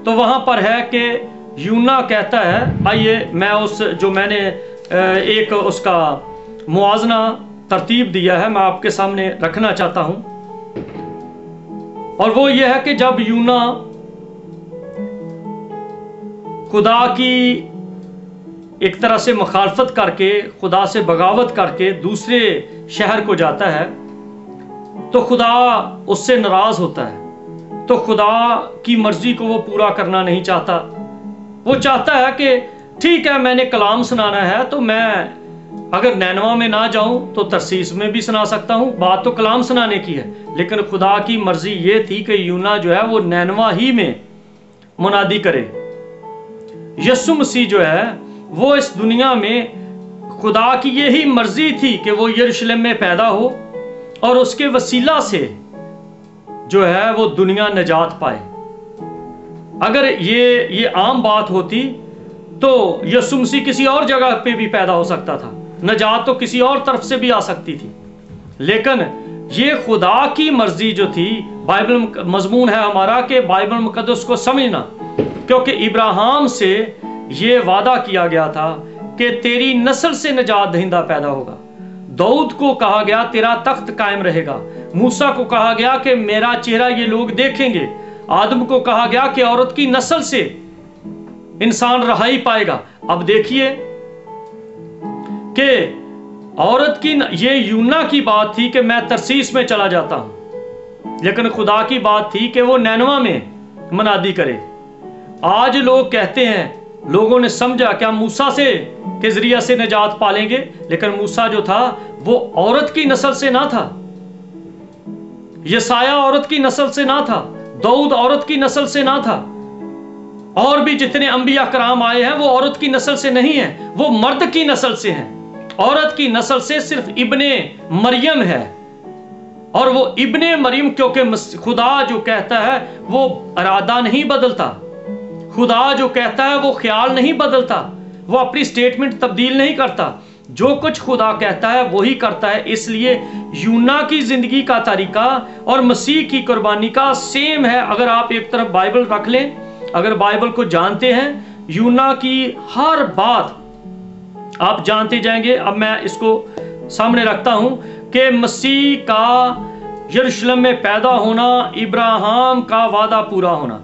तो वहाँ पर है कि यूना कहता है, आइए मैं जो मैंने एक उसका मुआजना तरतीब दिया है मैं आपके सामने रखना चाहता हूँ। और वो ये है कि जब यूना खुदा की एक तरह से मुखालफत करके, खुदा से बगावत करके दूसरे शहर को जाता है, तो खुदा उससे नाराज होता है। तो खुदा की मर्जी को वो पूरा करना नहीं चाहता। वो चाहता है कि ठीक है, मैंने कलाम सुनाना है तो मैं अगर नैनवा में ना जाऊं तो तरसीस में भी सुना सकता हूं। बात तो कलाम सुनाने की है, लेकिन खुदा की मर्जी ये थी कि यूना जो है वो नैनवा ही में मुनादी करे। यीशु मसीह जो है वो इस दुनिया में खुदा की यही मर्जी थी कि वो यरूशलेम में पैदा हो और उसके वसीला से जो है वो दुनिया निजात पाए। अगर ये आम बात होती तो यीशु मसीह किसी और जगह पे भी पैदा हो सकता था, निजात तो किसी और तरफ से भी आ सकती थी। लेकिन ये खुदा की मर्जी जो थी, बाइबल मजमून है हमारा कि बाइबल मुकद्दस को समझना, क्योंकि इब्राहिम से ये वादा किया गया था कि तेरी नस्ल से निजात दहिंदा पैदा होगा। दाऊद को कहा गया तेरा तख्त कायम रहेगा। मूसा को कहा गया कि मेरा चेहरा ये लोग देखेंगे। आदम को कहा गया कि औरत की नस्ल से इंसान रहाई पाएगा। अब देखिए कि औरत की ये यूना की बात थी कि मैं तरसीस में चला जाता हूं, लेकिन खुदा की बात थी कि वो नैनवा में मनादी करे। आज लोग कहते हैं, लोगों ने समझा क्या मूसा से के जरिया से निजात पालेंगे, लेकिन मूसा जो था वो औरत की नस्ल से ना था, यसाया औरत की नस्ल से ना था, दाऊद औरत की नस्ल से ना था, और भी जितने अंबिया कराम आए हैं वो औरत की नस्ल से नहीं है, वो मर्द की नस्ल से हैं। औरत की नस्ल से सिर्फ इब्ने मरियम है, और वो इब्ने मरियम क्योंकि खुदा जो कहता है वो इरादा नहीं बदलता, खुदा जो कहता है वो ख्याल नहीं बदलता, वो अपनी स्टेटमेंट तब्दील नहीं करता। जो कुछ खुदा कहता है वही करता है। इसलिए यूना की जिंदगी का तरीका और मसीह की कुर्बानी का सेम है। अगर आप एक तरफ बाइबल रख लें, अगर बाइबल को जानते हैं, यूना की हर बात आप जानते जाएंगे। अब मैं इसको सामने रखता हूं कि मसीह का यरूशलेम में पैदा होना, इब्राहिम का वादा पूरा होना,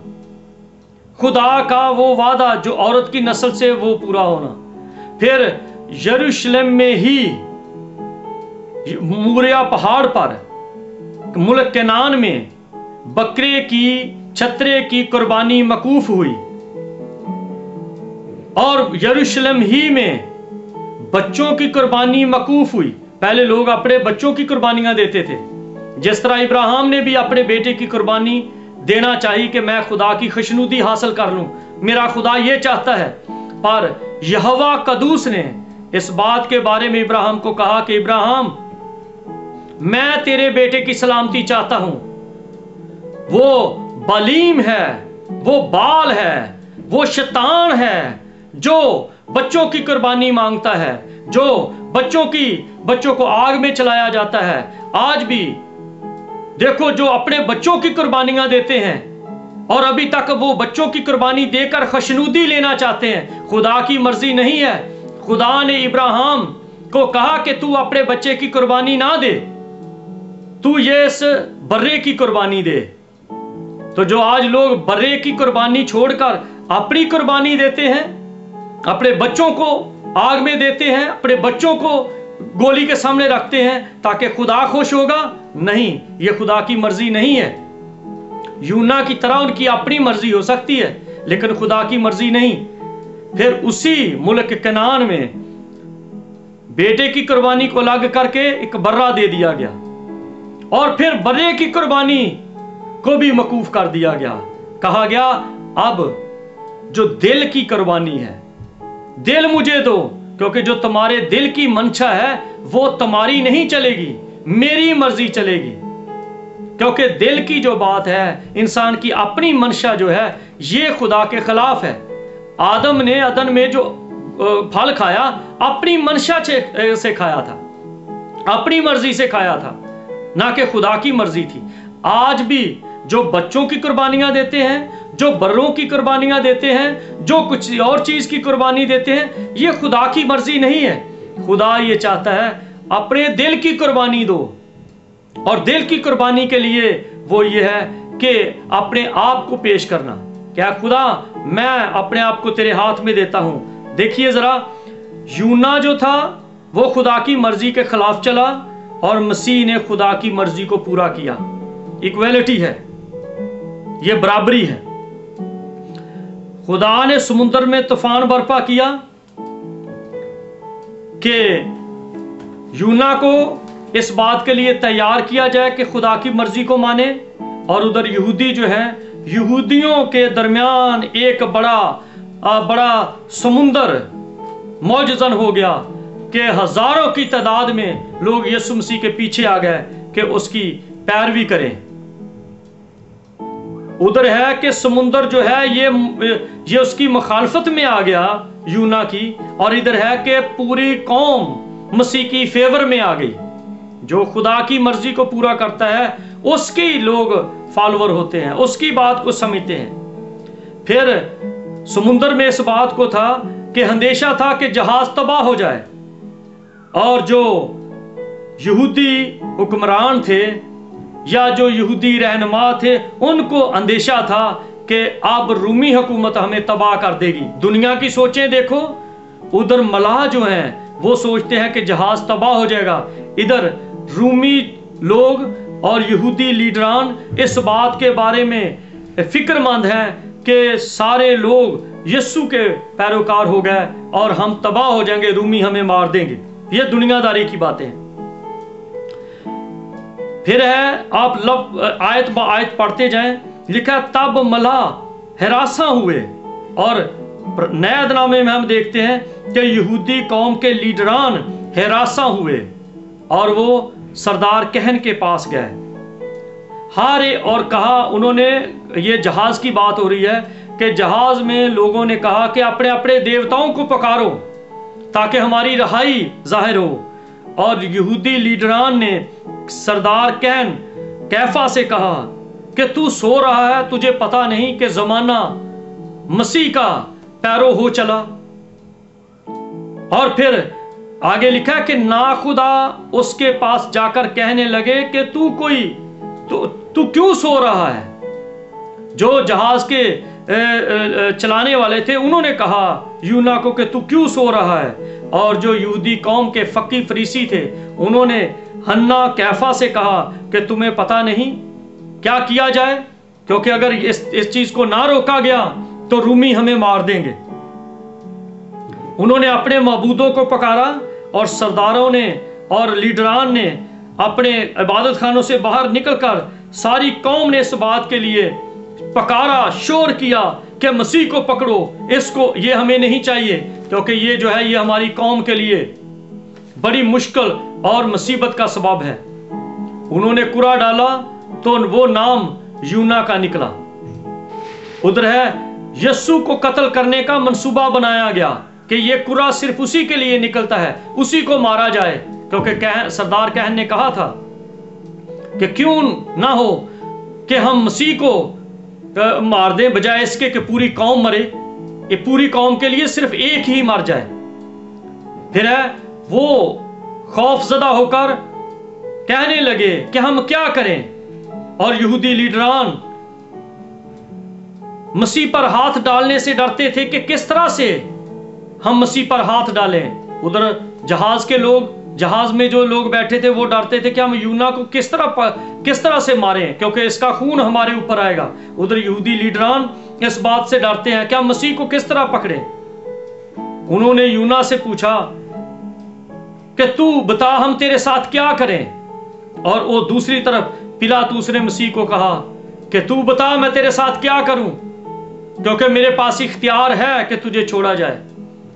खुदा का वो वादा जो औरत की नस्ल से वो पूरा होना, फिर यरूशलेम में ही मूरिया पहाड़ पर मुल्क केनान में बकरे की छतरे की कुर्बानी मकूफ हुई, और यरूशलेम ही में बच्चों की कुर्बानी मकूफ हुई। पहले लोग अपने बच्चों की कुर्बानियां देते थे, जिस तरह इब्राहिम ने भी अपने बेटे की कुर्बानी देना चाहिए कि मैं खुदा की खुशनुदी हासिल कर लूं, मेरा खुदा ये चाहता है। पर यहोवा कदूस ने इस बात के बारे में इब्राहिम को कहा कि इब्राहिम, मैं तेरे बेटे की सलामती चाहता हूं। वो बलीम है, वो बाल है, वो शैतान है जो बच्चों की कुर्बानी मांगता है, जो बच्चों को आग में चलाया जाता है। आज भी देखो जो अपने बच्चों की कुर्बानियां देते हैं और अभी तक वो बच्चों की कुर्बानी देकर खुशनुदी लेना चाहते हैं, खुदा की मर्जी नहीं है। खुदा ने इब्राहिम को कहा कि तू अपने बच्चे की कुर्बानी ना दे, तू ये इस बर्रे की कुर्बानी दे। तो जो आज लोग बर्रे की कुर्बानी छोड़कर अपनी कुर्बानी देते हैं, अपने बच्चों को आग में देते हैं, अपने बच्चों को गोली के सामने रखते हैं ताकि खुदा खुश होगा, नहीं, ये खुदा की मर्जी नहीं है। यूना की तरह उनकी अपनी मर्जी हो सकती है, लेकिन खुदा की मर्जी नहीं। फिर उसी मुल्क कनान में बेटे की कुर्बानी को अलग करके एक बर्रा दे दिया गया, और फिर बर्रे की कुर्बानी को भी मकूफ कर दिया गया। कहा गया अब जो दिल की कुर्बानी है, दिल मुझे दो, क्योंकि जो तुम्हारे दिल की मंशा है वो तुम्हारी नहीं चलेगी, मेरी मर्जी चलेगी। क्योंकि दिल की जो बात है, इंसान की अपनी मंशा जो है, ये खुदा के खिलाफ है। आदम ने अदन में जो फल खाया अपनी मंशा से खाया था, अपनी मर्जी से खाया था, ना कि खुदा की मर्जी थी। आज भी जो बच्चों की कुर्बानियां देते हैं, जो बर्रों की कुर्बानियां देते हैं, जो कुछ और चीज की कुर्बानी देते हैं, ये खुदा की मर्जी नहीं है। खुदा ये चाहता है अपने दिल की कुर्बानी दो, और दिल की कुर्बानी के लिए वो ये है कि अपने आप को पेश करना। क्या खुदा मैं अपने आप को तेरे हाथ में देता हूं। देखिए जरा, यूना जो था वो खुदा की मर्जी के खिलाफ चला और मसीह ने खुदा की मर्जी को पूरा किया। इक्वेलिटी है, ये बराबरी है। खुदा ने समुद्र में तूफान बर्पा किया कि यूना को इस बात के लिए तैयार किया जाए कि खुदा की मर्जी को माने, और उधर यहूदी जो है, यहूदियों के दरमियान एक बड़ा समुंदर मौजज़न हो गया कि हजारों की तादाद में लोग यीशु मसीह के पीछे आ गए कि उसकी पैरवी करें। उधर है कि समुंदर जो है ये उसकी मुखालफत में आ गया यूना की, और इधर है कि पूरी कौम मसीह की फेवर में आ गई। जो खुदा की मर्जी को पूरा करता है उसके लोग फॉलोअर होते हैं, उसकी बात को समझते हैं। फिर समुंदर में इस बात को था कि अंदेशा था कि जहाज तबाह हो जाए, और जो यहूदी हुक्मरान थे या जो यहूदी रहनुमा थे उनको अंदेशा था कि अब रूमी हुकूमत हमें तबाह कर देगी। दुनिया की सोचें देखो, उधर मलाह जो हैं वो सोचते हैं कि जहाज तबाह हो जाएगा, इधर रूमी लोग और यहूदी लीडरान इस बात के बारे में फिक्रमंद हैं कि सारे लोग यीशु के पैरोकार हो गए और हम तबाह हो जाएंगे, रूमी हमें मार देंगे। ये दुनियादारी की बातें। फिर है, आप आयत ब आयत पढ़ते जाएं, लिखा तब मलाह हरासा हुए, और नए अहदनामे में हम देखते हैं कि यहूदी कौम के लीडरान हरासा हुए और वो सरदार कहन के पास गए हारे और कहा, उन्होंने, ये जहाज की बात हो रही है कि जहाज में लोगों ने कहा कि अपने अपने देवताओं को पुकारो ताकि हमारी रहाई जाहिर हो। और यहूदी लीडरान ने सरदार कहन कैफा से कहा कि तू सो रहा है, तुझे पता नहीं कि जमाना मसीह का पैरो हो चला। और फिर आगे लिखा कि नाखुदा उसके पास जाकर कहने लगे कि तू क्यों सो रहा है। जो जहाज के चलाने वाले थे उन्होंने कहा यूना को कि तू क्यों सो रहा है, और जो यहूदी कौम के फकी फरीसी थे उन्होंने हन्ना कैफा से कहा कि तुम्हें पता नहीं क्या किया जाए, क्योंकि अगर इस चीज को ना रोका गया तो रूमी हमें मार देंगे। उन्होंने अपने मबूदों को पुकारा और सरदारों ने और लीडरान ने अपने इबादत खानों से बाहर निकलकर सारी कौम ने इस बात के लिए पकारा, शोर किया कि मसीह को पकड़ो, इसको, ये हमें नहीं चाहिए, क्योंकि ये जो है ये हमारी कौम के लिए बड़ी मुश्किल और मुसीबत का सबब है। उन्होंने कुरा डाला तो वो नाम यूना का निकला। उधर है, यीशु को कत्ल करने का मंसूबा बनाया गया कि ये कुरा सिर्फ उसी के लिए निकलता है, उसी को मारा जाए, क्योंकि सरदार कहन ने कहा था कि क्यों ना हो कि हम मसीह को मार दें बजाय इसके कि पूरी कौम मरे। ये पूरी कौम के लिए सिर्फ एक ही मर जाए। फिर है, वो खौफजदा होकर कहने लगे कि हम क्या करें, और यहूदी लीडरान मसीह पर हाथ डालने से डरते थे कि किस तरह से हम मसीह पर हाथ डालें। उधर जहाज में जो लोग बैठे थे वो डरते थे कि हम यूना को किस तरह से मारें, क्योंकि इसका खून हमारे ऊपर आएगा। उधर यहूदी लीडरान इस बात से डरते हैं कि हम मसीह को किस तरह पकड़ें। उन्होंने यूना से पूछा कि तू बता हम तेरे साथ क्या करें, और वो दूसरी तरफ पिलातुस ने मसीह को कहा कि तू बता मैं तेरे साथ क्या करूं, क्योंकि मेरे पास इख्तियार है कि तुझे छोड़ा जाए।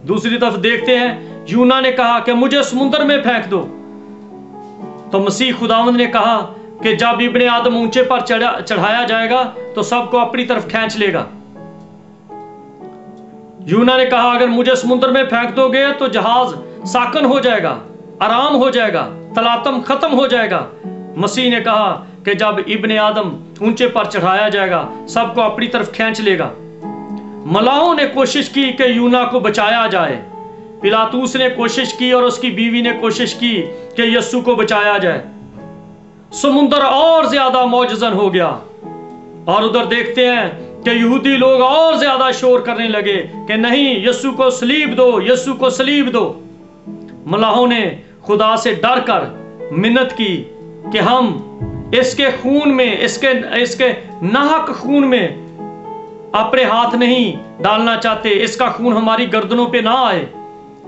दूसरी तरफ देखते हैं, यूना ने कहा कि मुझे समुद्र में फेंक दो। तो मसीह खुदावंद ने कहा कि जब इब्ने आदम ऊंचे पर चढ़ाया जाएगा तो सबको अपनी तरफ खींच लेगा। यूना ने कहा अगर मुझे समुद्र में फेंक दोगे तो जहाज साकन हो जाएगा, आराम हो जाएगा, तलातम खत्म हो जाएगा। मसीह ने कहा कि जब इब्ने आदम ऊंचे पर चढ़ाया जाएगा, सबको अपनी तरफ खींच लेगा। मलाहों ने कोशिश की कि यूना को बचाया जाए। पिलातूस ने कोशिश की और उसकी बीवी ने कोशिश की कि यीशु को बचाया जाए। समुंदर और ज्यादा मौजज़न हो गया और उधर देखते हैं कि यहूदी लोग और ज्यादा शोर करने लगे कि नहीं, यीशु को सलीब दो, यीशु को सलीब दो। मलाहों ने खुदा से डर कर मिन्नत की कि हम इसके खून में, इसके नाहक खून में अपने हाथ नहीं डालना चाहते, इसका खून हमारी गर्दनों पे ना आए।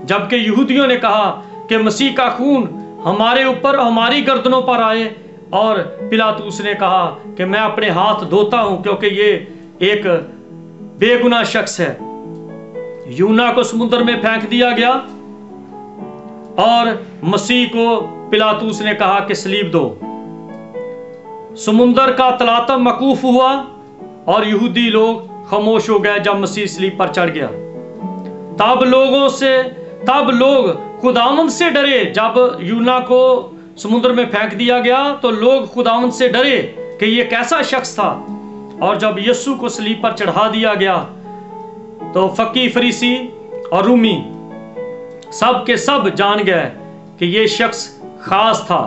जबकि यहूदियों ने कहा कि मसीह का खून हमारे ऊपर, हमारी गर्दनों पर आए। और पिलातूस ने कहा कि मैं अपने हाथ धोता हूं क्योंकि ये एक बेगुनाह शख्स है। यूना को समुद्र में फेंक दिया गया और मसीह को पिलातूस ने कहा कि सलीब दो। समुद्र का तलातम मकूफ हुआ और यहूदी लोग खामोश हो गए जब मसीह सलीब पर चढ़ गया। तब लोग खुदावंद से डरे। जब यूना को समुद्र में फेंक दिया गया तो लोग खुदावंद से डरे कि ये कैसा शख्स था। और जब यीशु को सलीब पर चढ़ा दिया गया तो फकी, फरीसी और रूमी सब के सब जान गए कि ये शख्स खास था।